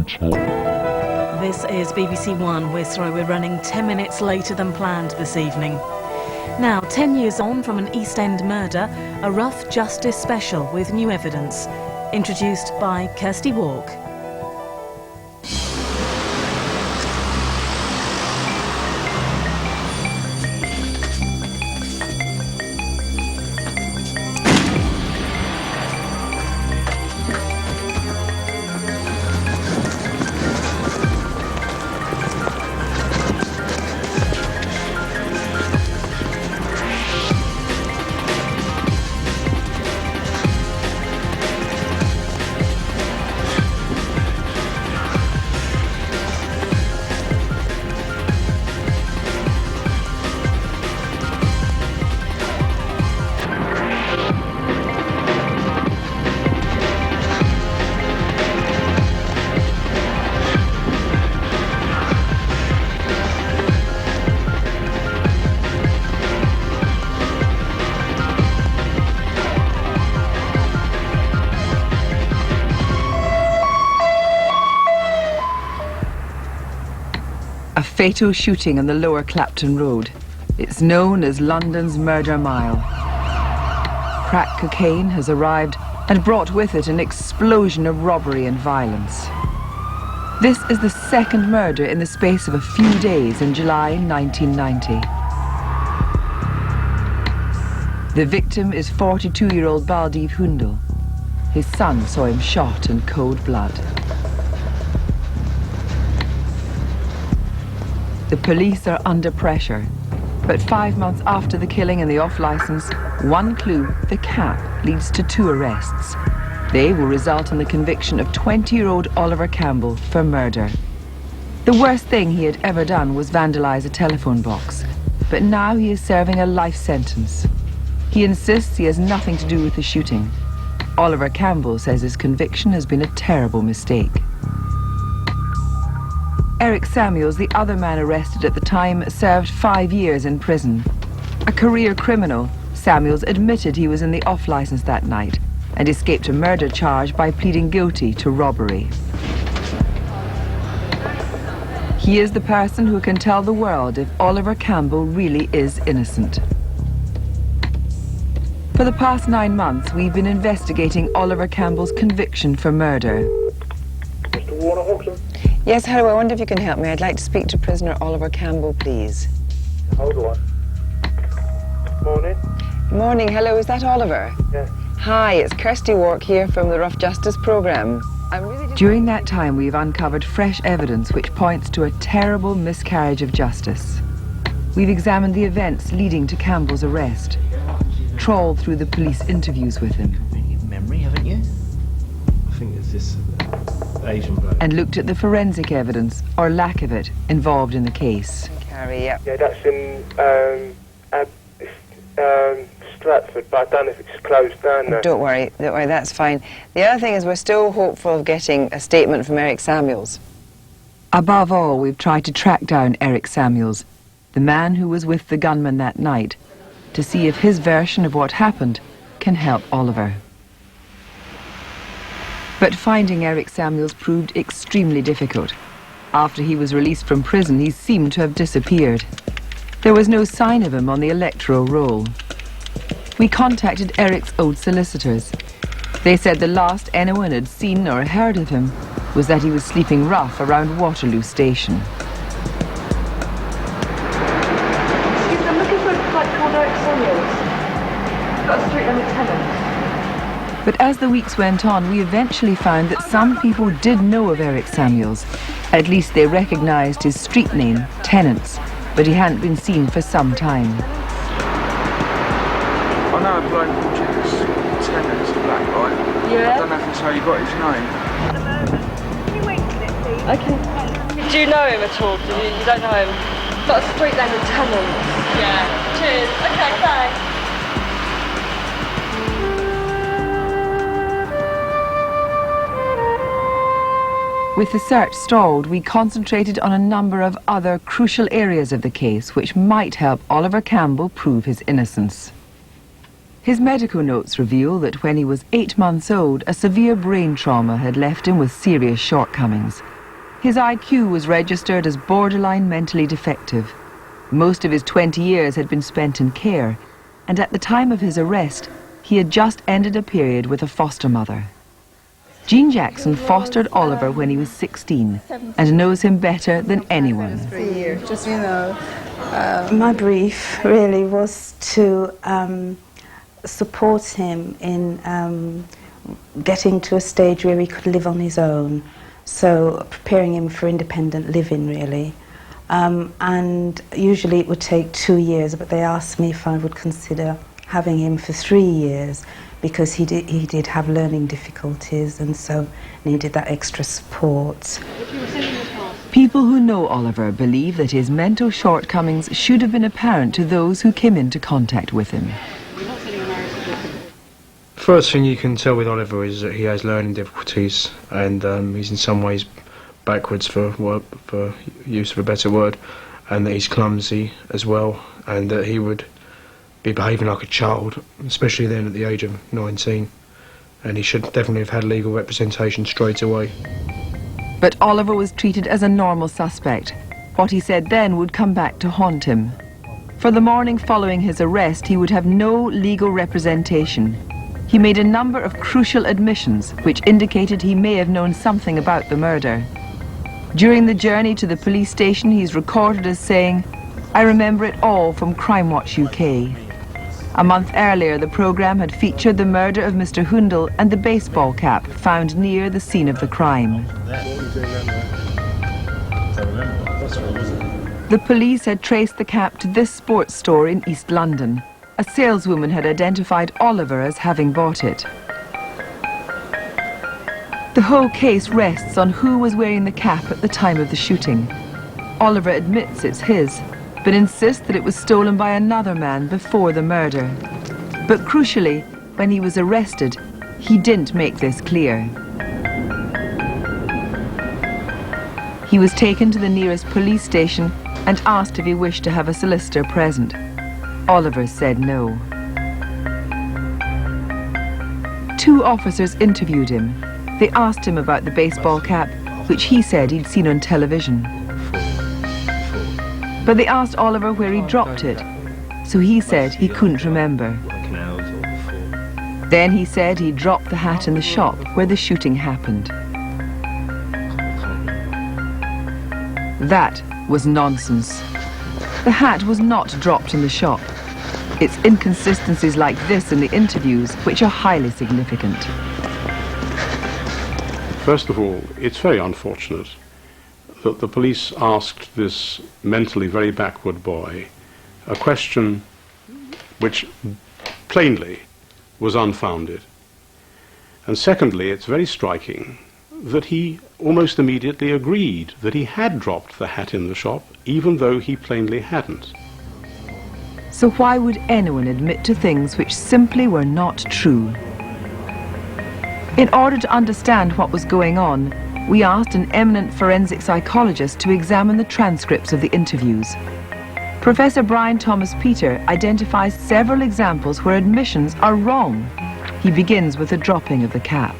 much hope. This is BBC One. We're sorry we're running 10 minutes later than planned this evening. Now, 10 years on from an East End murder, a rough justice special with new evidence. Introduced by Kirsty Walk. A fatal shooting on the Lower Clapton Road. It's known as London's Murder Mile. Crack cocaine has arrived and brought with it an explosion of robbery and violence. This is the second murder in the space of a few days in July 1990. The victim is 42-year-old Baldev Hundal. His son saw him shot in cold blood. The police are under pressure, but 5 months after the killing and the off-licence, one clue, the cap, leads to 2 arrests. They will result in the conviction of 20-year-old Oliver Campbell for murder. The worst thing he had ever done was vandalise a telephone box, but now he is serving a life sentence. He insists he has nothing to do with the shooting. Oliver Campbell says his conviction has been a terrible mistake. Eric Samuels, the other man arrested at the time, served 5 years in prison. A career criminal, Samuels admitted he was in the off-licence that night and escaped a murder charge by pleading guilty to robbery. He is the person who can tell the world if Oliver Campbell really is innocent. For the past 9 months, we've been investigating Oliver Campbell's conviction for murder. Mr. Warner Hawkson? Yes, hello, I wonder if you can help me. I'd like to speak to prisoner Oliver Campbell, please. Hold on. Morning. Morning, hello, is that Oliver? Yes. Hi, it's Kirsty Walk here from the Rough Justice programme. During that time, we've uncovered fresh evidence which points to a terrible miscarriage of justice. We've examined the events leading to Campbell's arrest, trawled through the police interviews with him. Memory, haven't you? I think it's this Asian bloke. And looked at the forensic evidence, or lack of it, involved in the case. Yeah, that's in Stratford, but I don't know if it's closed down now. Don't worry, that's fine. The other thing is we're still hopeful of getting a statement from Eric Samuels. Above all, we've tried to track down Eric Samuels, the man who was with the gunman that night, to see if his version of what happened can help Oliver. But finding Eric Samuels proved extremely difficult. After he was released from prison, he seemed to have disappeared. There was no sign of him on the electoral roll. We contacted Eric's old solicitors. They said the last anyone had seen or heard of him was that he was sleeping rough around Waterloo Station. I'm looking for a flight called Eric Samuels. Got a street number 10. But as the weeks went on, we eventually found that some people did know of Eric Samuels. At least they recognised his street name, Tennants, but he hadn't been seen for some time. I know a bloke called Tennants, a black guy. Yeah? I don't know if that's how you got his name. Can you wait a minute, please? Okay. Do you know him at all? You don't know him? Got a street name of Tennants. Yeah. Cheers. Okay, bye. With the search stalled, we concentrated on a number of other crucial areas of the case which might help Oliver Campbell prove his innocence. His medical notes reveal that when he was 8 months old, a severe brain trauma had left him with serious shortcomings. His IQ was registered as borderline mentally defective. Most of his 20 years had been spent in care, and at the time of his arrest, he had just ended a period with a foster mother. Jean Jackson fostered Oliver when he was 16 and knows him better than anyone. My brief really was to support him in getting to a stage where he could live on his own, so preparing him for independent living really. And usually it would take 2 years, but they asked me if I would consider having him for 3 years because he did have learning difficulties and so needed that extra support. People who know Oliver believe that his mental shortcomings should have been apparent to those who came into contact with him. First thing you can tell with Oliver is that he has learning difficulties, and he's in some ways backwards for use of a better word, and that he's clumsy as well, and that he would be behaving like a child, especially then at the age of 19, and he should definitely have had legal representation straight away. But Oliver was treated as a normal suspect. What he said then would come back to haunt him. For the morning following his arrest, he would have no legal representation. He made a number of crucial admissions which indicated he may have known something about the murder. During the journey to the police station, he's recorded as saying, "I remember it all from Crime Watch UK." A month earlier, the programme had featured the murder of Mr. Hundel and the baseball cap found near the scene of the crime. The police had traced the cap to this sports store in East London. A saleswoman had identified Oliver as having bought it. The whole case rests on who was wearing the cap at the time of the shooting. Oliver admits it's his, but insists that it was stolen by another man before the murder. But crucially, when he was arrested, he didn't make this clear. He was taken to the nearest police station and asked if he wished to have a solicitor present. Oliver said no. 2 officers interviewed him. They asked him about the baseball cap, which he said he'd seen on television. But they asked Oliver where he dropped it, so he said he couldn't remember. Then he said he dropped the hat in the shop where the shooting happened. That was nonsense. The hat was not dropped in the shop. It's inconsistencies like this in the interviews which are highly significant. First of all, it's very unfortunate that the police asked this mentally very backward boy a question which plainly was unfounded. And secondly, it's very striking that he almost immediately agreed that he had dropped the hat in the shop, even though he plainly hadn't. So why would anyone admit to things which simply were not true? In order to understand what was going on, we asked an eminent forensic psychologist to examine the transcripts of the interviews. Professor Brian Thomas Peter identifies several examples where admissions are wrong. He begins with the dropping of the cap.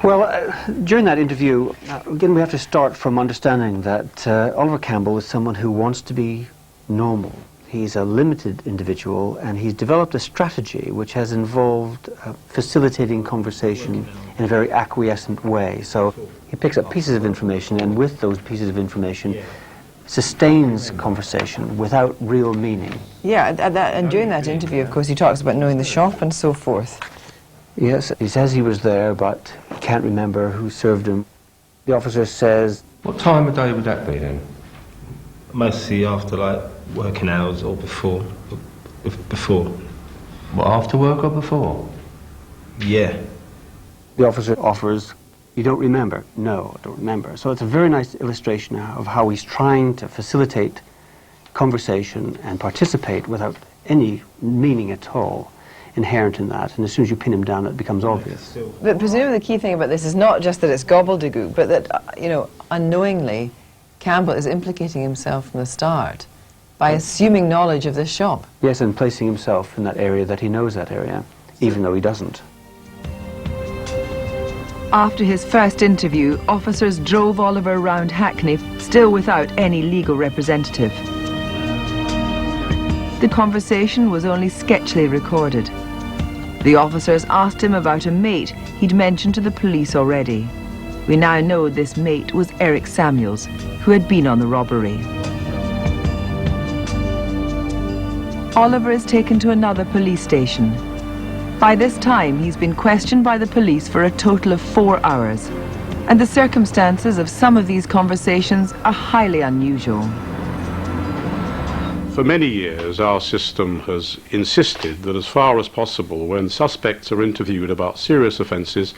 Well, during that interview, again, we have to start from understanding that Oliver Campbell is someone who wants to be normal. He's a limited individual, and he's developed a strategy which has involved facilitating conversation in a very acquiescent way. So he picks up pieces of information, and with those pieces of information, sustains conversation without real meaning. Yeah, and during that interview, of course, he talks about knowing the shop and so forth. Yes, he says he was there, but he can't remember who served him. The officer says... What time of day would that be then? Mostly after like working hours or before. Before. What, after work or before? Yeah. The officer offers, "You don't remember?" "No, I don't remember." So it's a very nice illustration of how he's trying to facilitate conversation and participate without any meaning at all inherent in that. And as soon as you pin him down, it becomes obvious. But presumably the key thing about this is not just that it's gobbledygook, but that, you know, unknowingly, Campbell is implicating himself from the start by assuming knowledge of this shop. Yes, and placing himself in that area that he knows that area, even though he doesn't. After his first interview, officers drove Oliver around Hackney, still without any legal representative. The conversation was only sketchily recorded. The officers asked him about a mate he'd mentioned to the police already. We now know this mate was Eric Samuels, who had been on the robbery. Oliver is taken to another police station. By this time, he's been questioned by the police for a total of 4 hours, and the circumstances of some of these conversations are highly unusual. For many years, our system has insisted that as far as possible, when suspects are interviewed about serious offences,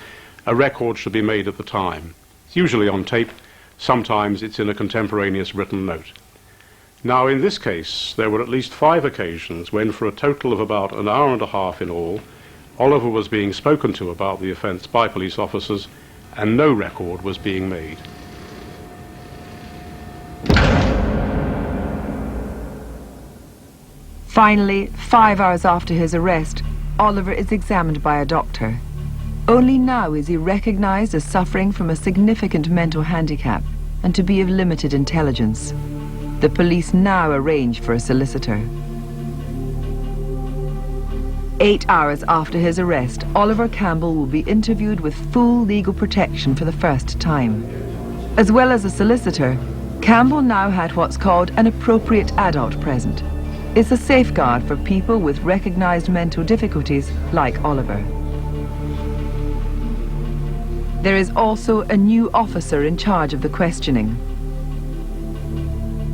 a record should be made at the time. It's usually on tape, sometimes it's in a contemporaneous written note. Now, in this case, there were at least 5 occasions when, for a total of about an hour and a half in all, Oliver was being spoken to about the offence by police officers, and no record was being made. Finally, 5 hours after his arrest, Oliver is examined by a doctor. Only now is he recognised as suffering from a significant mental handicap and to be of limited intelligence. The police now arrange for a solicitor. 8 hours after his arrest, Oliver Campbell will be interviewed with full legal protection for the first time. As well as a solicitor, Campbell now had what's called an appropriate adult present. It's a safeguard for people with recognised mental difficulties like Oliver. There is also a new officer in charge of the questioning.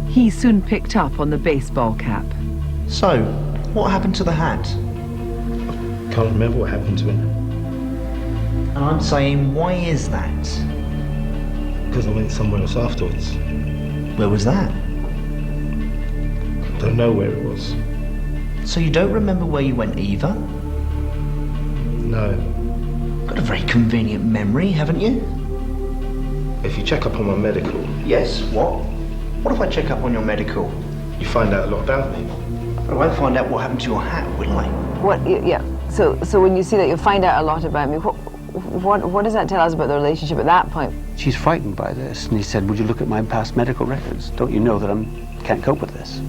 He soon picked up on the baseball cap. So, what happened to the hat? Can't remember what happened to him. And I'm saying, why is that? Because I went somewhere else afterwards. Where was that? I don't know where it was. So you don't remember where you went either? No. Got a very convenient memory, haven't you? If you check up on my medical... Yes, what? What if I check up on your medical? You find out a lot about me. But I won't find out what happened to your hat, will I? What, yeah. So when you see that, you'll find out a lot about me. What does that tell us about the relationship at that point? She's frightened by this, and he said, would you look at my past medical records? Don't you know that I can't cope with this?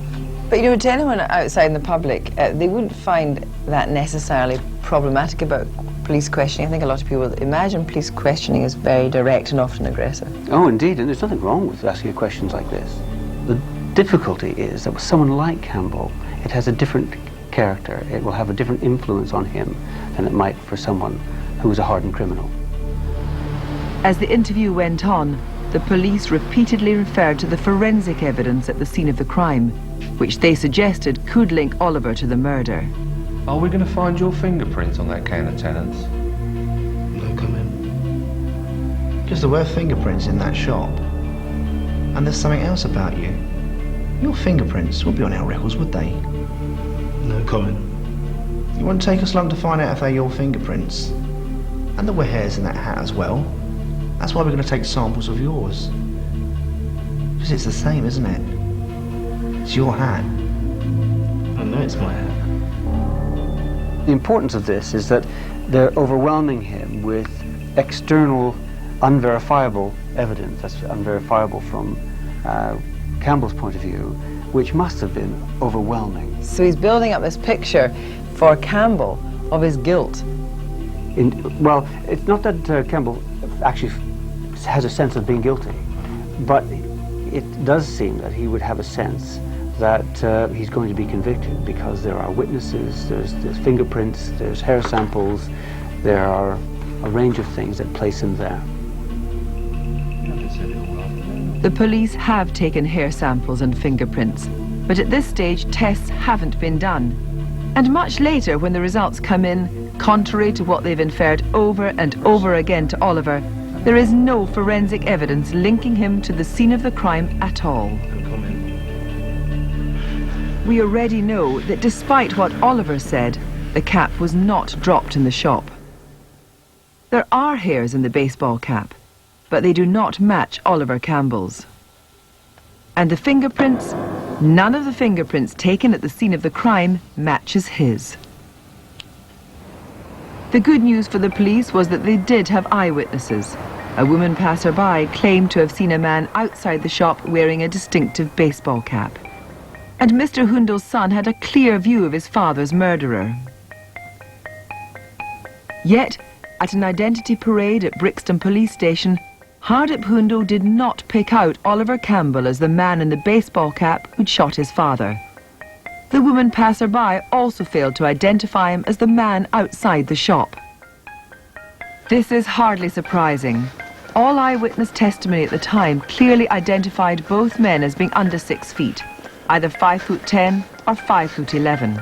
But you know, to anyone outside in the public, they wouldn't find that necessarily problematic about police questioning. I think a lot of people imagine police questioning as very direct and often aggressive. Oh, indeed, and there's nothing wrong with asking questions like this. The difficulty is that with someone like Campbell, it has a different character. It will have a different influence on him than it might for someone who is a hardened criminal. As the interview went on, the police repeatedly referred to the forensic evidence at the scene of the crime, which they suggested could link Oliver to the murder. Are we going to find your fingerprints on that can of Tennant's? No comment. Because there were fingerprints in that shop. And there's something else about you. Your fingerprints would be on our records, would they? No comment. You wouldn't take us long to find out if they're your fingerprints. And there were hairs in that hat as well. That's why we're going to take samples of yours. Because it's the same, isn't it? It's your hat. I know it's my hat. The importance of this is that they're overwhelming him with external, unverifiable evidence. That's unverifiable from Campbell's point of view, which must have been overwhelming. So he's building up this picture for Campbell of his guilt. Well, it's not that Campbell actually has a sense of being guilty, but it does seem that he would have a sense that he's going to be convicted because there are witnesses, there's fingerprints, there's hair samples, there are a range of things that place him there. The police have taken hair samples and fingerprints, but at this stage tests haven't been done. And much later, when the results come in, contrary to what they've inferred over and over again to Oliver, there is no forensic evidence linking him to the scene of the crime at all. We already know that despite what Oliver said, the cap was not dropped in the shop. There are hairs in the baseball cap, but they do not match Oliver Campbell's. And the fingerprints, none of the fingerprints taken at the scene of the crime matches his. The good news for the police was that they did have eyewitnesses. A woman passerby claimed to have seen a man outside the shop wearing a distinctive baseball cap. And Mr. Hundel's son had a clear view of his father's murderer. Yet, at an identity parade at Brixton Police Station, Hardip Hundel did not pick out Oliver Campbell as the man in the baseball cap who'd shot his father. The woman passerby also failed to identify him as the man outside the shop. This is hardly surprising. All eyewitness testimony at the time clearly identified both men as being under 6 feet, either 5'10" or 5'11".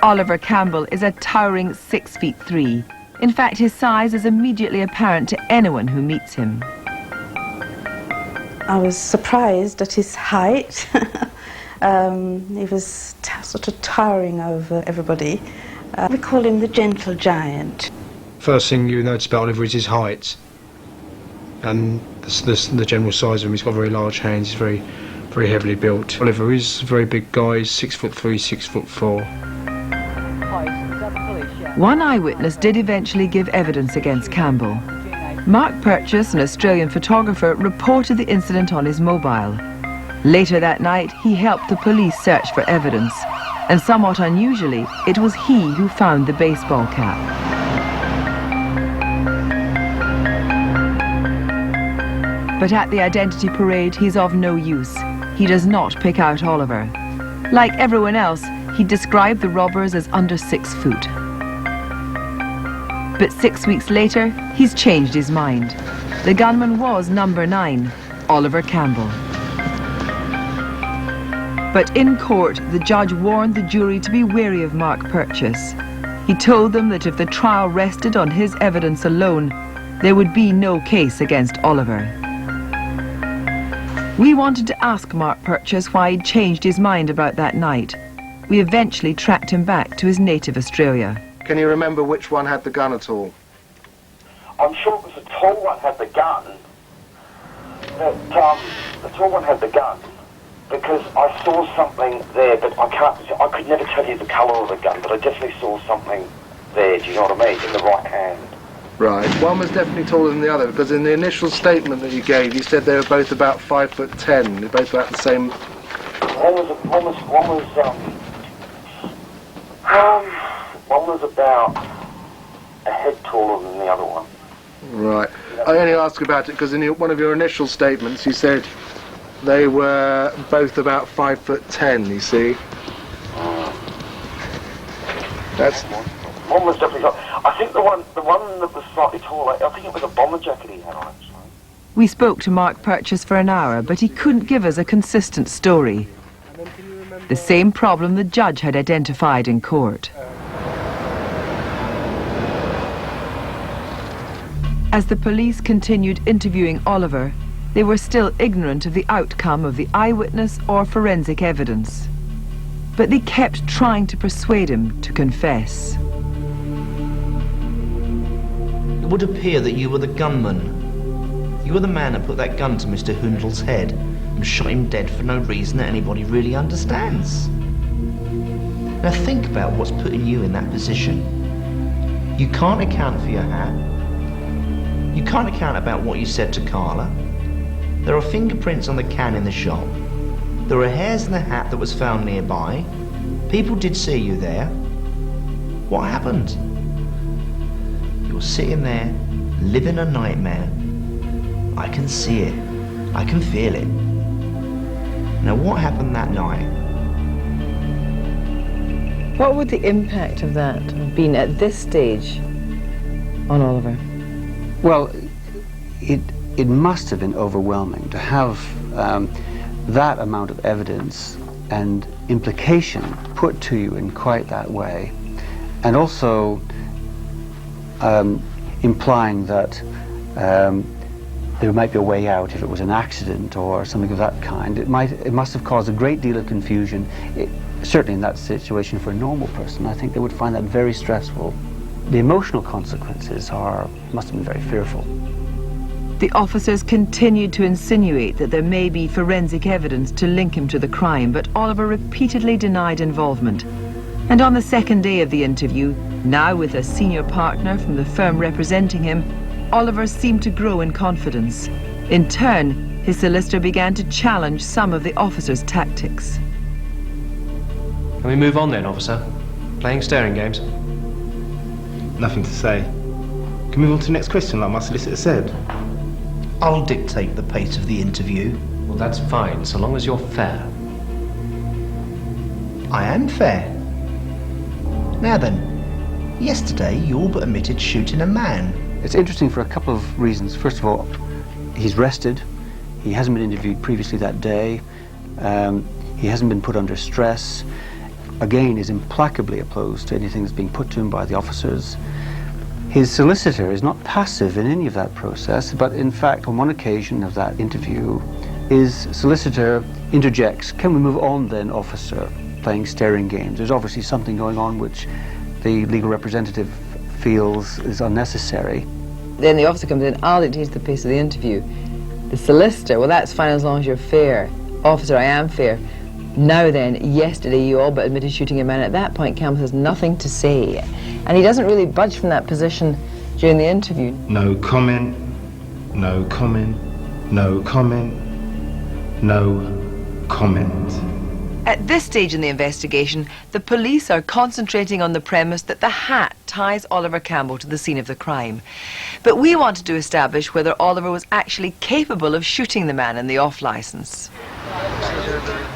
Oliver Campbell is a towering 6'3". In fact, his size is immediately apparent to anyone who meets him. I was surprised at his height. He was sort of towering over everybody. We call him the gentle giant. First thing you notice about Oliver is his height. And the general size of him. He's got very large hands, he's very heavily built. Oliver is a very big guy, he's 6'3", 6'4". One eyewitness did eventually give evidence against Campbell. Mark Purchase, an Australian photographer, reported the incident on his mobile. Later that night, he helped the police search for evidence. And somewhat unusually, it was he who found the baseball cap. But at the identity parade, he's of no use. He does not pick out Oliver. Like everyone else, he described the robbers as under 6 foot. But 6 weeks later, he's changed his mind. The gunman was number 9, Oliver Campbell. But in court, the judge warned the jury to be wary of Mark Purchase. He told them that if the trial rested on his evidence alone, there would be no case against Oliver. We wanted to ask Mark Purchase why he'd changed his mind about that night. We eventually tracked him back to his native Australia. Can you remember which one had the gun at all? I'm sure it was the tall one had the gun. The tall one had the gun because I saw something there, but I could never tell you the colour of the gun, but I definitely saw something there, do you know what I mean, in the right hand. Right. One was definitely taller than the other, because in the initial statement that you gave, you said they were both about 5'10". They're both about the same. One was about a head taller than the other one. Right. I only ask about it because in one of your initial statements you said they were both about 5'10", you see. That's... One was definitely taller. I think the one that was slightly taller, I think it was a bomber jacket he had on, actually. We spoke to Mark Purchase for an hour, but he couldn't give us a consistent story. The same problem the judge had identified in court. As the police continued interviewing Oliver, they were still ignorant of the outcome of the eyewitness or forensic evidence. But they kept trying to persuade him to confess. It would appear that you were the gunman. You were the man that put that gun to Mr. Hundel's head and shot him dead for no reason that anybody really understands. Now think about what's putting you in that position. You can't account for your hat. You can't account about what you said to Carla. There are fingerprints on the can in the shop. There are hairs in the hat that was found nearby. People did see you there. What happened? You're sitting there, living a nightmare. I can see it. I can feel it. Now what happened that night? What would the impact of that have been at this stage on Oliver? Well, it must have been overwhelming to have that amount of evidence and implication put to you in quite that way, and also implying that there might be a way out if it was an accident or something of that kind. It must have caused a great deal of confusion. Certainly in that situation for a normal person, I think they would find that very stressful. The emotional consequences must have been very fearful. The officers continued to insinuate that there may be forensic evidence to link him to the crime, but Oliver repeatedly denied involvement. And on the second day of the interview, Now, with a senior partner from the firm representing him, Oliver seemed to grow in confidence. In turn, his solicitor began to challenge some of the officer's tactics. Can we move on then, officer? Playing staring games? Nothing to say. Can we move on to the next question, like my solicitor said? I'll dictate the pace of the interview. Well, that's fine, so long as you're fair. I am fair. Now then, yesterday you all but admitted shooting a man. It's interesting for a couple of reasons. First of all, he's rested. He hasn't been interviewed previously that day. He hasn't been put under stress. Again, is implacably opposed to anything that's being put to him by the officers. His solicitor is not passive in any of that process, but in fact, on one occasion of that interview, his solicitor interjects, "Can we move on then, officer?" playing staring games. There's obviously something going on which the legal representative feels is unnecessary. Then the officer comes in, "I'll dictate the pace of the interview." The solicitor, "Well, that's fine as long as you're fair." "Officer, I am fair." "Now then, yesterday you all but admitted shooting a man." At that point, Campbell has nothing to say. And he doesn't really budge from that position during the interview. No comment, no comment, no comment, no comment. At this stage in the investigation, the police are concentrating on the premise that the hat ties Oliver Campbell to the scene of the crime. But we wanted to establish whether Oliver was actually capable of shooting the man in the off-licence.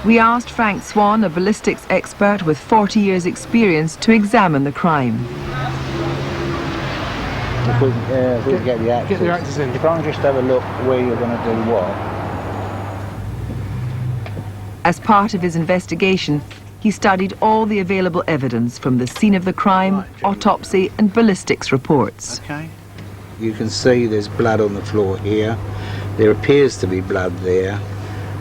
We asked Frank Swan, a ballistics expert with 40 years' experience, to examine the crime. If we can get the actors. Get the actors in. If I can just have a look where you're going to do what. As part of his investigation, he studied all the available evidence from the scene of the crime, autopsy and ballistics reports. Okay. You can see there's blood on the floor here. There appears to be blood there.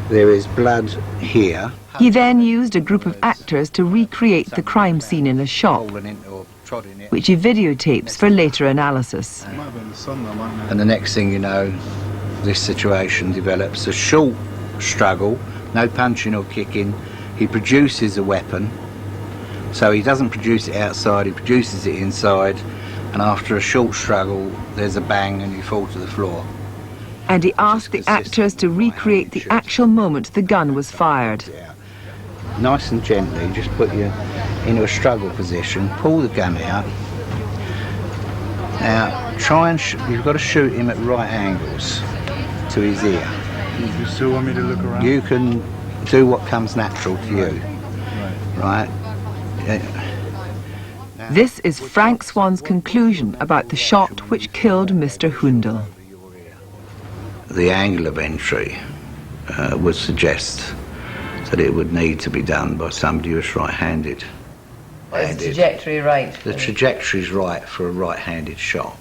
There is blood here. He then used a group of actors to recreate the crime scene in a shop, which he videotapes for later analysis. And the next thing you know, this situation develops. A short struggle, no punching or kicking. He produces a weapon, so he doesn't produce it outside, he produces it inside, and after a short struggle, there's a bang and you fall to the floor. And he asked the actors to recreate the actual moment the gun was fired. Nice and gently, just put you into a struggle position, pull the gun out. Now, try and you've got to shoot him at right angles to his ear. You still want me to look around? You can do what comes natural to you, right? This is Frank Swan's conclusion about the shot which killed Mr. Hundel. The angle of entry would suggest that it would need to be done by somebody who's right-handed. Is the trajectory right? The trajectory's right for a right-handed shot.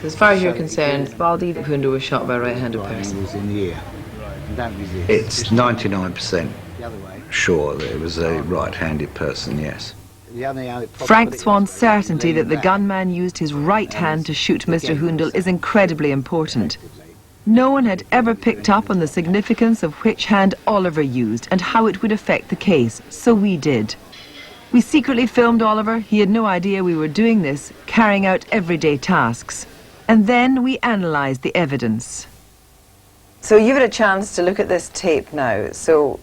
As far as you're concerned, Baldi Hundel was shot by a right-handed person. Was in the ear. It's 99% sure that it was a right-handed person, yes. Frank Swan's certainty that the gunman used his right hand to shoot Mr. Hundel is incredibly important. No one had ever picked up on the significance of which hand Oliver used and how it would affect the case, so we did. We secretly filmed Oliver. He had no idea we were doing this, carrying out everyday tasks. And then we analysed the evidence. So you've had a chance to look at this tape now. So,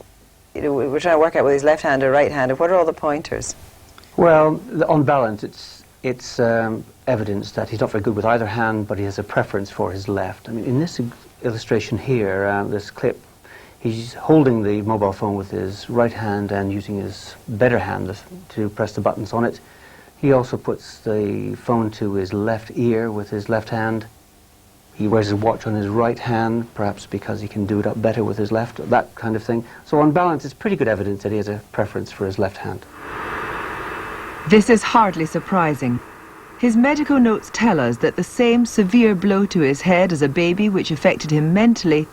you know, we're trying to work out whether he's left-handed or right-handed. What are all the pointers? Well, on balance, it's evidence that he's not very good with either hand, but he has a preference for his left. I mean, in this illustration here, this clip, he's holding the mobile phone with his right hand and using his better hand to press the buttons on it. He also puts the phone to his left ear with his left hand. He wears his watch on his right hand, perhaps because he can do it up better with his left, that kind of thing. So on balance, it's pretty good evidence that he has a preference for his left hand. This is hardly surprising. His medical notes tell us that the same severe blow to his head as a baby which affected him mentally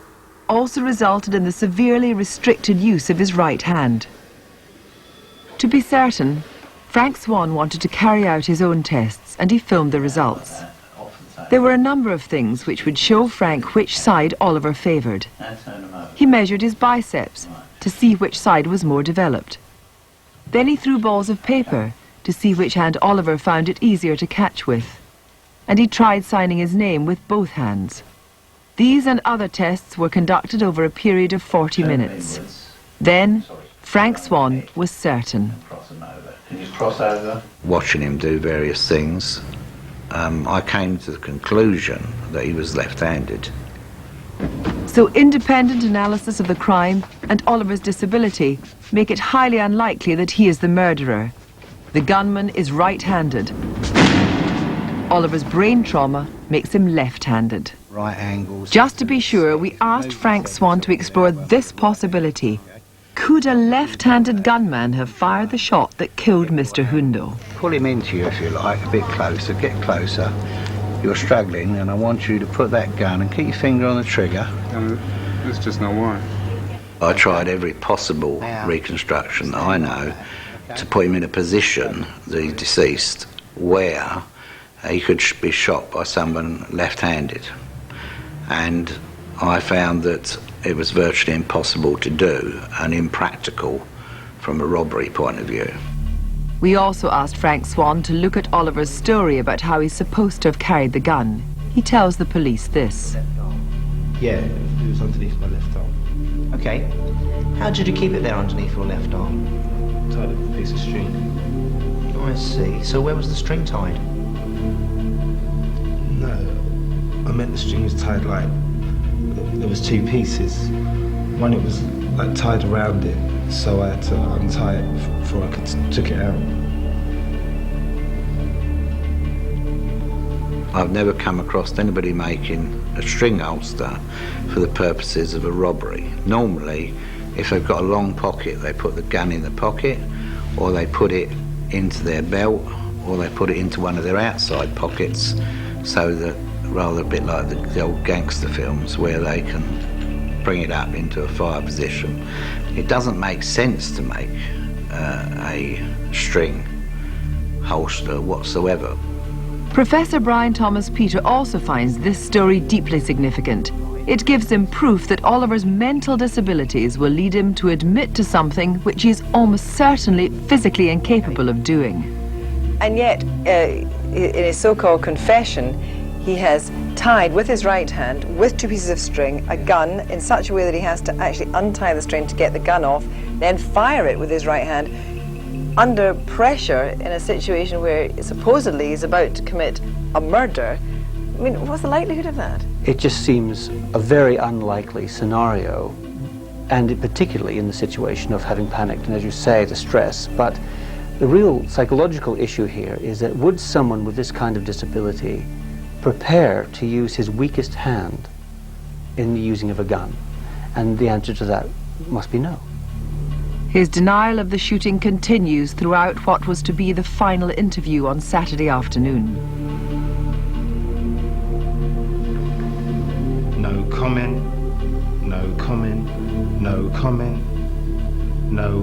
also resulted in the severely restricted use of his right hand. To be certain, Frank Swan wanted to carry out his own tests, and he filmed the results. There were a number of things which would show Frank which side Oliver favoured. He measured his biceps to see which side was more developed. Then he threw balls of paper to see which hand Oliver found it easier to catch with. And he tried signing his name with both hands. These and other tests were conducted over a period of 40 minutes. Then, Frank Swan was certain. Can you cross over? Watching him do various things, I came to the conclusion that he was left-handed. So independent analysis of the crime and Oliver's disability make it highly unlikely that he is the murderer. The gunman is right-handed. Oliver's brain trauma makes him left-handed. Right angles. Just to be sure, we asked Frank Swan to explore this possibility. Could a left-handed gunman have fired the shot that killed Mr. Hundo? Pull him into you, if you like, a bit closer, get closer. You're struggling, and I want you to put that gun and keep your finger on the trigger. That's just not why. I tried every possible reconstruction that I know to put him in a position, the deceased, where he could be shot by someone left-handed. And I found that it was virtually impossible to do and impractical from a robbery point of view. We also asked Frank Swan to look at Oliver's story about how he's supposed to have carried the gun. He tells the police this. Yeah, it was underneath my left arm. Okay. How did you keep it there underneath your left arm? Tied it with a piece of string. I see. So where was the string tied? No, I meant the string was tied like... There was two pieces. One, it was like tied around it, so I had to untie it before I could took it out. I've never come across anybody making a string holster for the purposes of a robbery. Normally, if they've got a long pocket, they put the gun in the pocket, or they put it into their belt, or they put it into one of their outside pockets, so that, rather a bit like the old gangster films, where they can bring it up into a fire position. It doesn't make sense to make a string holster whatsoever. Professor Brian Thomas Peter also finds this story deeply significant. It gives him proof that Oliver's mental disabilities will lead him to admit to something which he is almost certainly physically incapable of doing. And yet, in his so-called confession, he has tied with his right hand, with two pieces of string, a gun in such a way that he has to actually untie the string to get the gun off, then fire it with his right hand under pressure in a situation where supposedly he's about to commit a murder. I mean, what's the likelihood of that? It just seems a very unlikely scenario, and particularly in the situation of having panicked and, as you say, the stress. But the real psychological issue here is that would someone with this kind of disability prepare to use his weakest hand in the using of a gun? And the answer to that must be no. His denial of the shooting continues throughout what was to be the final interview on Saturday afternoon. No comment, no comment, no comment, no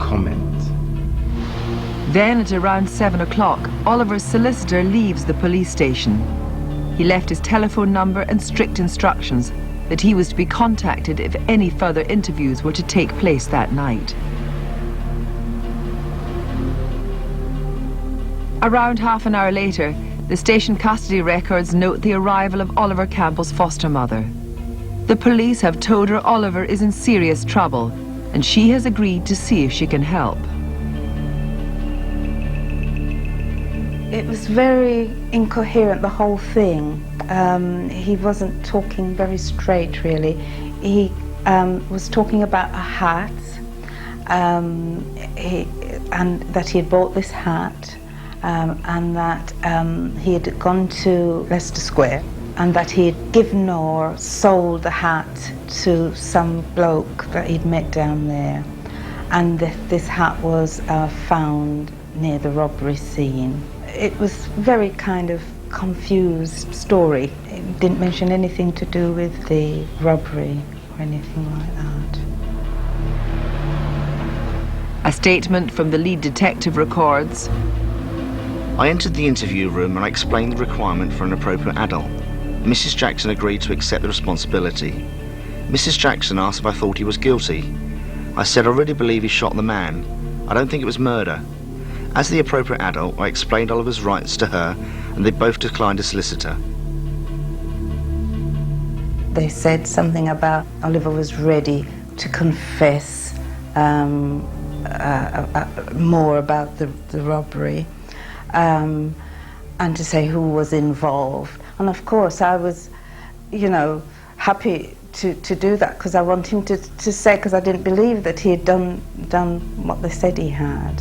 comment. Then at around 7 o'clock, Oliver's solicitor leaves the police station. He left his telephone number and strict instructions that he was to be contacted if any further interviews were to take place that night. Around half an hour later, the station custody records note the arrival of Oliver Campbell's foster mother. The police have told her Oliver is in serious trouble, and she has agreed to see if she can help. It was very incoherent, the whole thing. He wasn't talking very straight, really. He was talking about a hat, and that he had bought this hat, and that he had gone to Leicester Square, and that he had given or sold the hat to some bloke that he'd met down there, and this hat was found near the robbery scene. It was very kind of confused story. It didn't mention anything to do with the robbery or anything like that. A statement from the lead detective records, I entered the interview room and I explained the requirement for an appropriate adult. Mrs. Jackson agreed to accept the responsibility. Mrs. Jackson asked if I thought he was guilty. I said I really believe he shot the man. I don't think it was murder. As the appropriate adult, I explained Oliver's rights to her, and they both declined a solicitor. They said something about Oliver was ready to confess more about the robbery and to say who was involved. And of course I was, you know, happy to do that because I want him to say, because I didn't believe that he had done what they said he had.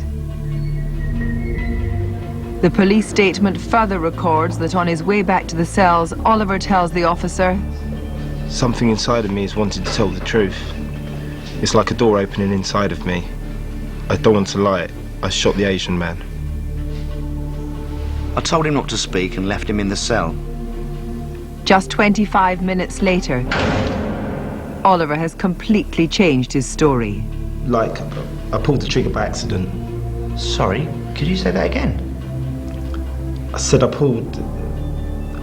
The police statement further records that on his way back to the cells, Oliver tells the officer, "Something inside of me is wanting to tell the truth. It's like a door opening inside of me. I don't want to lie. I shot the Asian man." I told him not to speak and left him in the cell. Just 25 minutes later, Oliver has completely changed his story. Like, I pulled the trigger by accident. Sorry, could you say that again? I said I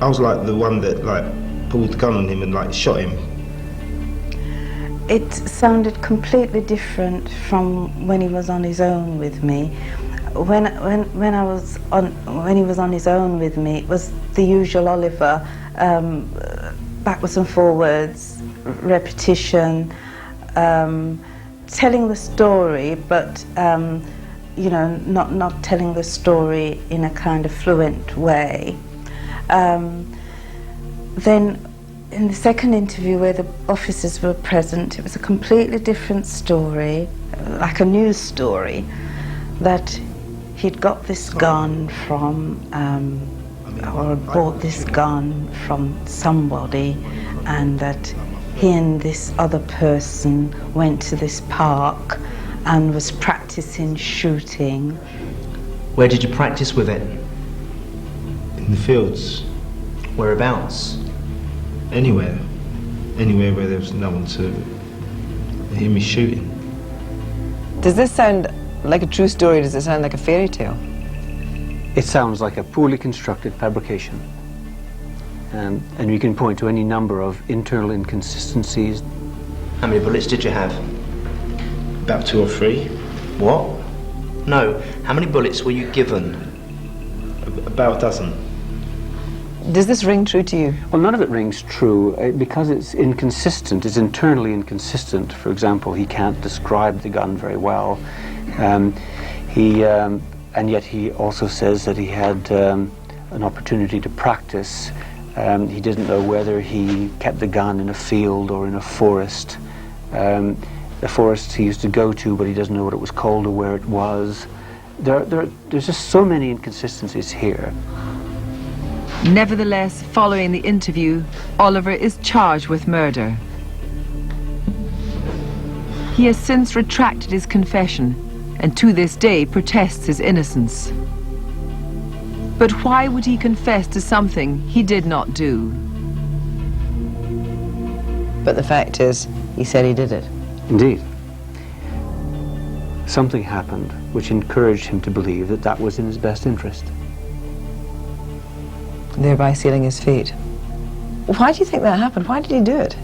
was like the one that like pulled the gun on him and like shot him. It sounded completely different from when he was on his own with me. When he was on his own with me, it was the usual Oliver, backwards and forwards, repetition, telling the story, but you know, not telling the story in a kind of fluent way. Then in the second interview where the officers were present, it was a completely different story, like a news story, that he'd got this gun from, or bought this gun from somebody, and that he and this other person went to this park and was practicing shooting. Where did you practice with it? In the fields. Whereabouts? Anywhere where there was no one to hear me shooting. Does this sound like a true story? Does it sound like a fairy tale? It sounds like a poorly constructed fabrication. And you can point to any number of internal inconsistencies. How many bullets did you have? About 2 or 3. What? No, how many bullets were you given? About a dozen. Does this ring true to you? Well, none of it rings true because it's inconsistent. It's internally inconsistent. For example, he can't describe the gun very well. And yet he also says that he had an opportunity to practice. He didn't know whether he kept the gun in a field or in a forest. The forest he used to go to, but he doesn't know what it was called or where it was. There's just so many inconsistencies here. Nevertheless, following the interview, Oliver is charged with murder. He has since retracted his confession and to this day protests his innocence. But why would he confess to something he did not do? But the fact is, he said he did it. Indeed. Something happened which encouraged him to believe that that was in his best interest. Thereby sealing his fate. Why do you think that happened? Why did he do it?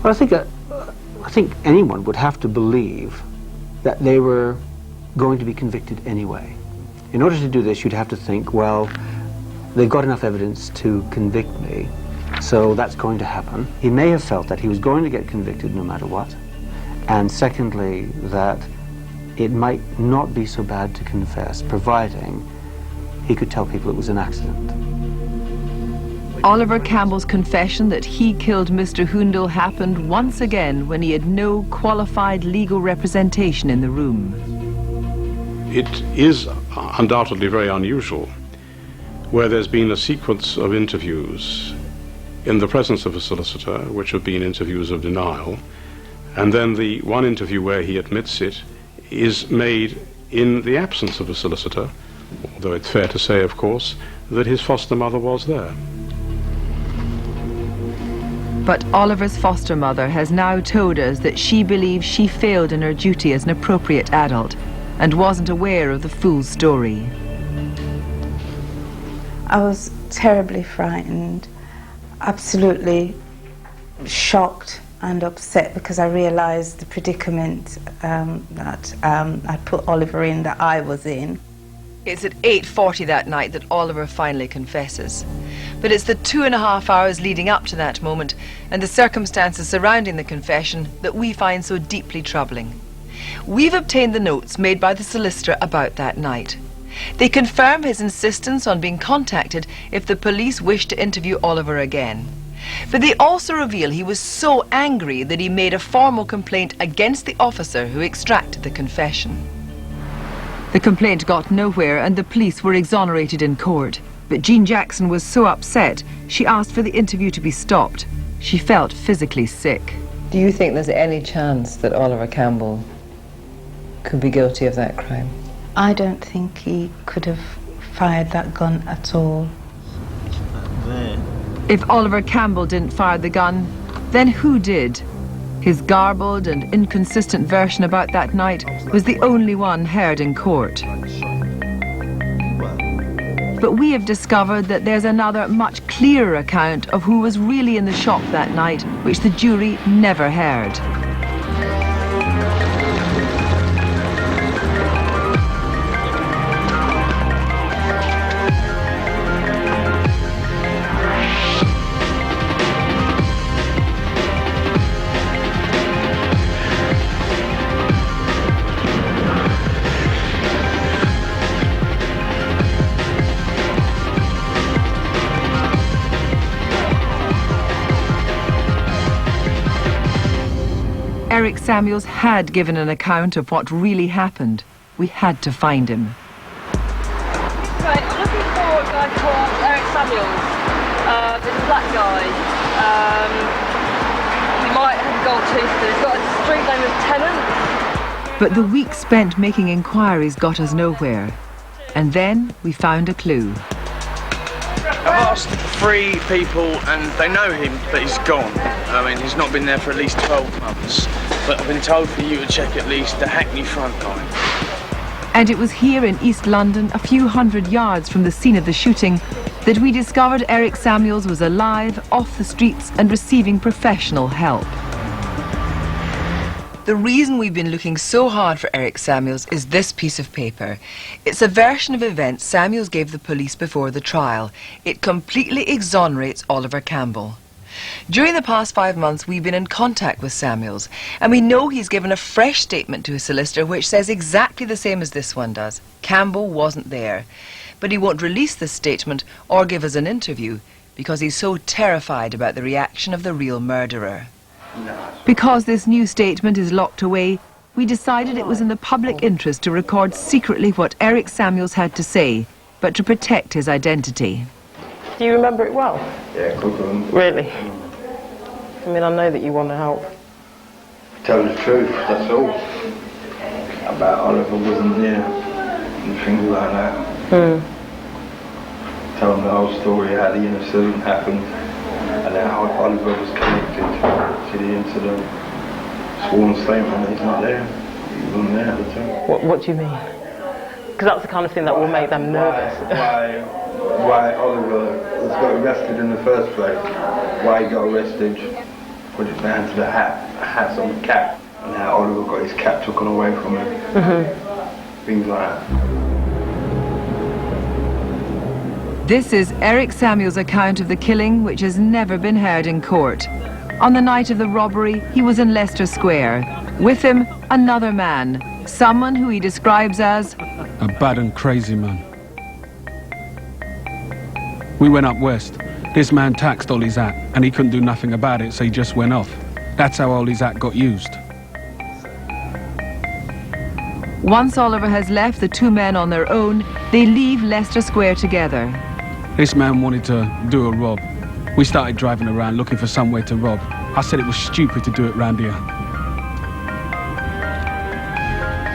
Well, I think anyone would have to believe that they were going to be convicted anyway. In order to do this, you'd have to think, well, they've got enough evidence to convict me, so that's going to happen. He may have felt that he was going to get convicted no matter what. And secondly, that it might not be so bad to confess, providing he could tell people it was an accident. Oliver Campbell's confession that he killed Mr. Hoondle happened once again when he had no qualified legal representation in the room. It is undoubtedly very unusual where there's been a sequence of interviews in the presence of a solicitor, which have been interviews of denial, and then the one interview where he admits it is made in the absence of a solicitor, although it's fair to say, of course, that his foster mother was there. But Oliver's foster mother has now told us that she believes she failed in her duty as an appropriate adult and wasn't aware of the full story. I was terribly frightened, absolutely shocked and upset because I realised the predicament that I put Oliver in, that I was in. It's at 8:40 that night that Oliver finally confesses. But it's the 2.5 hours leading up to that moment and the circumstances surrounding the confession that we find so deeply troubling. We've obtained the notes made by the solicitor about that night. They confirm his insistence on being contacted if the police wish to interview Oliver again. But they also reveal he was so angry that he made a formal complaint against the officer who extracted the confession. The complaint got nowhere and the police were exonerated in court. But Jean Jackson was so upset, she asked for the interview to be stopped. She felt physically sick. Do you think there's any chance that Oliver Campbell could be guilty of that crime? I don't think he could have fired that gun at all. If Oliver Campbell didn't fire the gun, then who did? His garbled and inconsistent version about that night was the only one heard in court. But we have discovered that there's another much clearer account of who was really in the shop that night, which the jury never heard. Eric Samuels had given an account of what really happened. We had to find him. Right, I'm looking for a guy called Eric Samuels. It's a black guy. He might have gold tooth. He's got a street name of Tennant. But the weeks spent making inquiries got us nowhere. And then we found a clue. I've asked 3 people and they know him, but he's gone. I mean, he's not been there for at least 12 months. But I've been told for you to check at least the Hackney front line. And it was here in East London, a few hundred yards from the scene of the shooting, that we discovered Eric Samuels was alive, off the streets and receiving professional help. The reason we've been looking so hard for Eric Samuels is this piece of paper. It's a version of events Samuels gave the police before the trial. It completely exonerates Oliver Campbell. During the past 5 months, we've been in contact with Samuels, and we know he's given a fresh statement to his solicitor which says exactly the same as this one does. Campbell wasn't there. But he won't release this statement or give us an interview because he's so terrified about the reaction of the real murderer. Because this new statement is locked away, we decided it was in the public interest to record secretly what Eric Samuels had to say, but to protect his identity. Do you remember it well? Yeah, good one. Really? I mean, I know that you want to help. Tell the truth, that's all. About Oliver wasn't there and things like that. Tell them the whole story, how the incident happened and how Oliver was connected to the incident. Sworn statement that he's not there. He wasn't there at the time. What do you mean? Because that's the kind of thing that will make them nervous. Why Oliver was got arrested in the first place? Why he got arrested? Put it down to the hats on the cap, and how Oliver got his cap taken away from him. Things like that. This is Eric Samuels' account of the killing, which has never been heard in court. On the night of the robbery, he was in Leicester Square. With him, another man, someone who he describes as a bad and crazy man. We went up west. This man taxed Ollie's hat, and he couldn't do nothing about it, so he just went off. That's how Ollie's hat got used. Once Oliver has left the 2 men on their own, they leave Leicester Square together. This man wanted to do a rob. We started driving around looking for somewhere to rob. I said it was stupid to do it round here.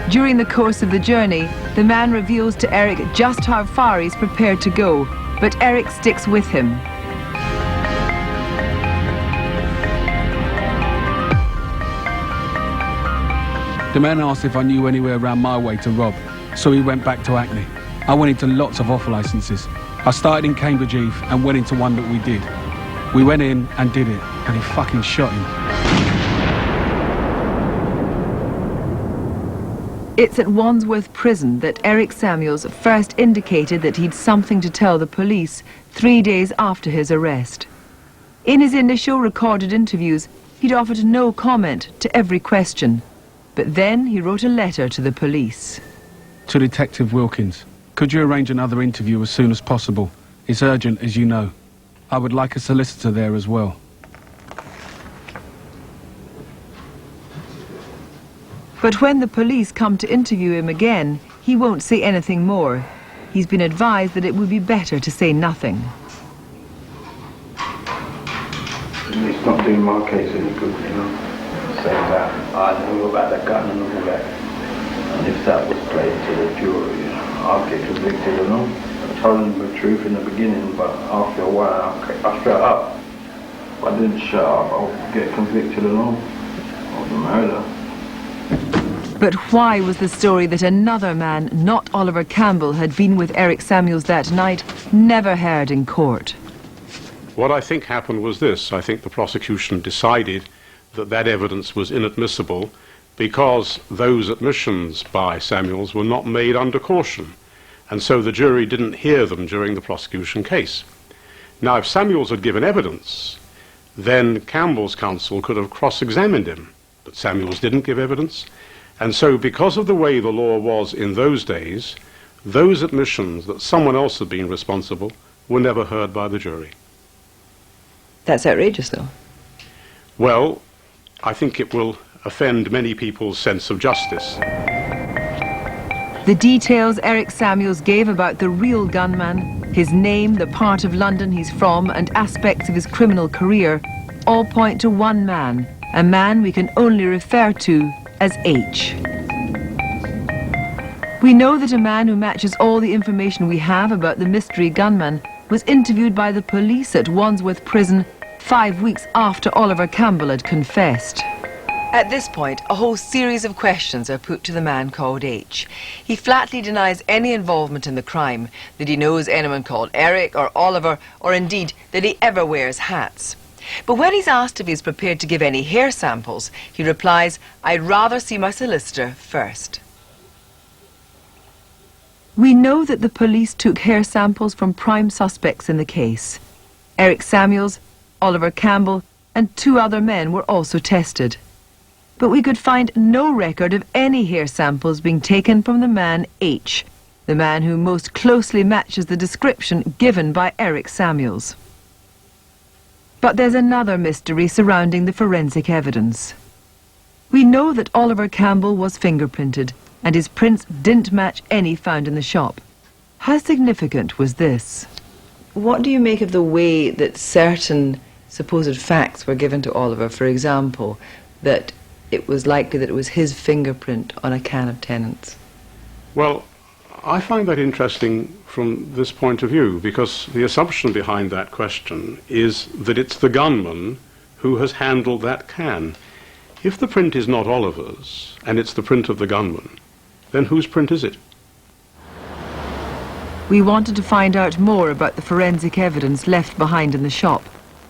During the course of the journey, the man reveals to Eric just how far he's prepared to go, but Eric sticks with him. The man asked if I knew anywhere around my way to rob, so he went back to Hackney. I went into lots of off licences. I started in Cambridge Eve and went into one that we did. We went in and did it, and he fucking shot him. It's at Wandsworth Prison that Eric Samuels first indicated that he'd something to tell the police 3 days after his arrest. In his initial recorded interviews, he'd offered no comment to every question. But then he wrote a letter to the police. To Detective Wilkins, could you arrange another interview as soon as possible? It's urgent, as you know. I would like a solicitor there as well. But when the police come to interview him again, he won't say anything more. He's been advised that it would be better to say nothing. It's not doing my case any good, you know. Saying that I know about the gun and all that. And if that was played to the jury, you know, I'll get convicted and all. I told them the truth in the beginning, but after a while I shut up. If I didn't shut up, I'll get convicted and all of the murder. But why was the story that another man, not Oliver Campbell, had been with Eric Samuels that night never heard in court? What I think happened was this. I think the prosecution decided that that evidence was inadmissible because those admissions by Samuels were not made under caution, and so the jury didn't hear them during the prosecution case. Now, if Samuels had given evidence, then Campbell's counsel could have cross-examined him, but Samuels didn't give evidence. And so, because of the way the law was in those days, those admissions that someone else had been responsible were never heard by the jury. That's outrageous, though. Well, I think it will offend many people's sense of justice. The details Eric Samuels gave about the real gunman, his name, the part of London he's from, and aspects of his criminal career, all point to one man, a man we can only refer to as H. We know that a man who matches all the information we have about the mystery gunman was interviewed by the police at Wandsworth Prison 5 weeks after Oliver Campbell had confessed. At this point, a whole series of questions are put to the man called H. He flatly denies any involvement in the crime, that he knows anyone called Eric or Oliver, or indeed that he ever wears hats. But when he's asked if he's prepared to give any hair samples, he replies, "I'd rather see my solicitor first." We know that the police took hair samples from prime suspects in the case. Eric Samuels, Oliver Campbell, and 2 other men were also tested. But we could find no record of any hair samples being taken from the man H, the man who most closely matches the description given by Eric Samuels. But there's another mystery surrounding the forensic evidence. We know that Oliver Campbell was fingerprinted, and his prints didn't match any found in the shop. How significant was this? What do you make of the way that certain supposed facts were given to Oliver? For example, that it was likely that it was his fingerprint on a can of Tennant's. Well, I find that interesting from this point of view, because the assumption behind that question is that it's the gunman who has handled that can. If the print is not Oliver's, and it's the print of the gunman, then whose print is it? We wanted to find out more about the forensic evidence left behind in the shop,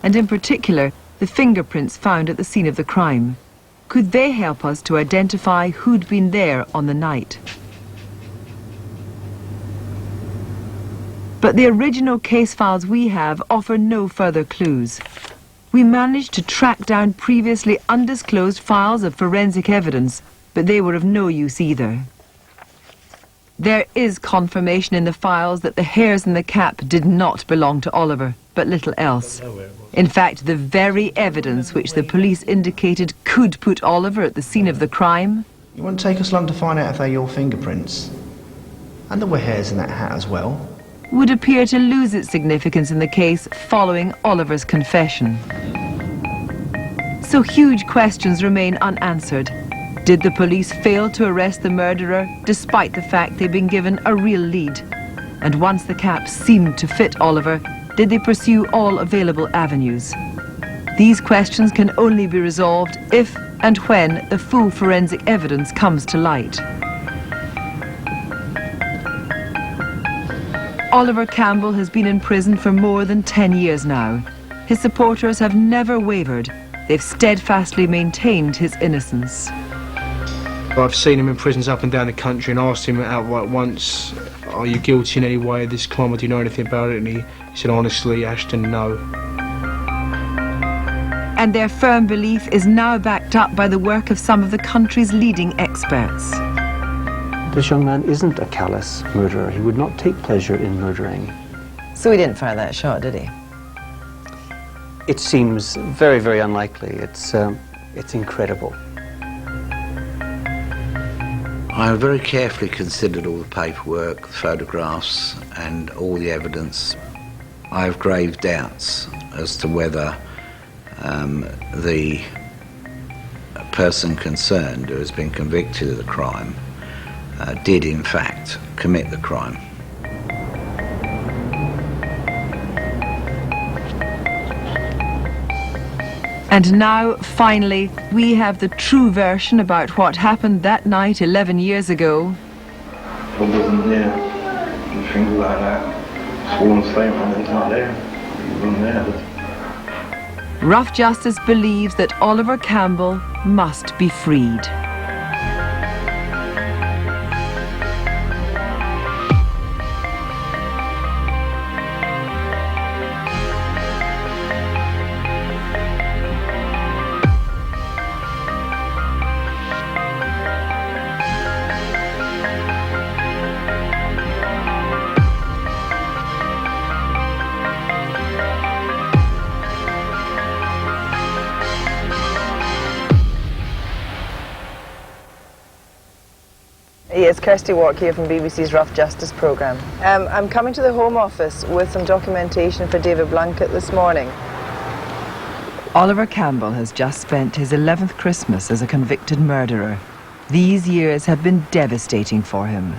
and in particular, the fingerprints found at the scene of the crime. Could they help us to identify who'd been there on the night? But the original case files we have offer no further clues. We managed to track down previously undisclosed files of forensic evidence, but they were of no use either. There is confirmation in the files that the hairs in the cap did not belong to Oliver, but little else. In fact, the very evidence which the police indicated could put Oliver at the scene of the crime... It wouldn't take us long to find out if they're your fingerprints. And there were hairs in that hat as well. ...would appear to lose its significance in the case following Oliver's confession. So huge questions remain unanswered. Did the police fail to arrest the murderer despite the fact they'd been given a real lead? And once the cap seemed to fit Oliver, did they pursue all available avenues? These questions can only be resolved if and when the full forensic evidence comes to light. Oliver Campbell has been in prison for more than 10 years now. His supporters have never wavered. They've steadfastly maintained his innocence. I've seen him in prisons up and down the country and asked him outright once, are you guilty in any way of this crime or do you know anything about it? And he said, honestly, Ashton, no. And their firm belief is now backed up by the work of some of the country's leading experts. This young man isn't a callous murderer. He would not take pleasure in murdering. So he didn't fire that shot, did he? It seems very, very unlikely. It's incredible. I have very carefully considered all the paperwork, the photographs and all the evidence. I have grave doubts as to whether the person concerned who has been convicted of the crime did in fact commit the crime. And now, finally, we have the true version about what happened that night 11 years ago. I wasn't there, and things like that. Sworn statement, it's not there. He wasn't there. Rough Justice believes that Oliver Campbell must be freed. Yes, Kirsty Walk here from BBC's Rough Justice programme. I'm coming to the Home Office with some documentation for David Blunkett this morning. Oliver Campbell has just spent his 11th Christmas as a convicted murderer. These years have been devastating for him.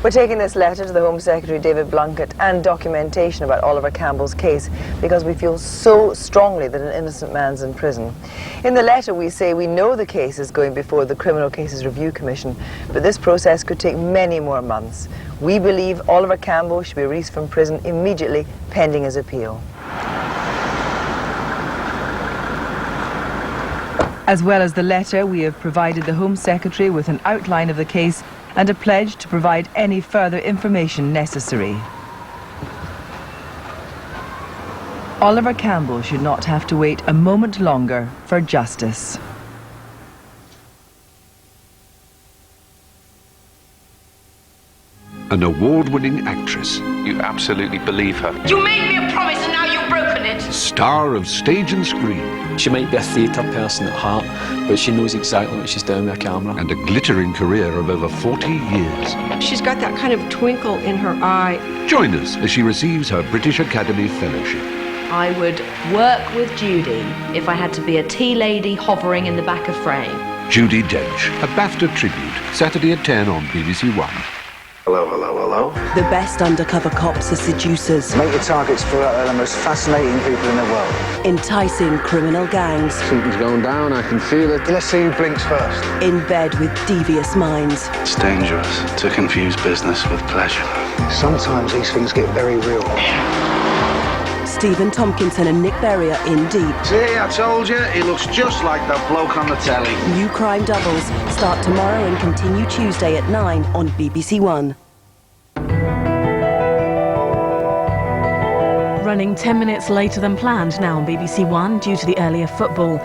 We're taking this letter to the Home Secretary, David Blunkett, and documentation about Oliver Campbell's case because we feel so strongly that an innocent man's in prison. In the letter we say we know the case is going before the Criminal Cases Review Commission, but this process could take many more months. We believe Oliver Campbell should be released from prison immediately, pending his appeal. As well as the letter, we have provided the Home Secretary with an outline of the case and a pledge to provide any further information necessary. Oliver Campbell should not have to wait a moment longer for justice. An award-winning actress. You absolutely believe her. You made me a promise and now you've broken it. Star of stage and screen. She might be a theatre person at heart, but she knows exactly what she's doing with a camera. And a glittering career of over 40 years. She's got that kind of twinkle in her eye. Join us as she receives her British Academy Fellowship. I would work with Judy if I had to be a tea lady hovering in the back of frame. Judi Dench, a BAFTA tribute, Saturday at 10 on BBC One. Hello, hello, hello. The best undercover cops are seducers. Make your targets for the most fascinating people in the world. Enticing criminal gangs. Something's going down, I can feel it. Let's see who blinks first. In bed with devious minds. It's dangerous to confuse business with pleasure. Sometimes these things get very real. Stephen Tompkinson and Nick Berrier in Deep. See, I told you, he looks just like that bloke on the telly. New Crime Doubles start tomorrow and continue Tuesday at 9 on BBC One. Running 10 minutes later than planned now on BBC One due to the earlier football.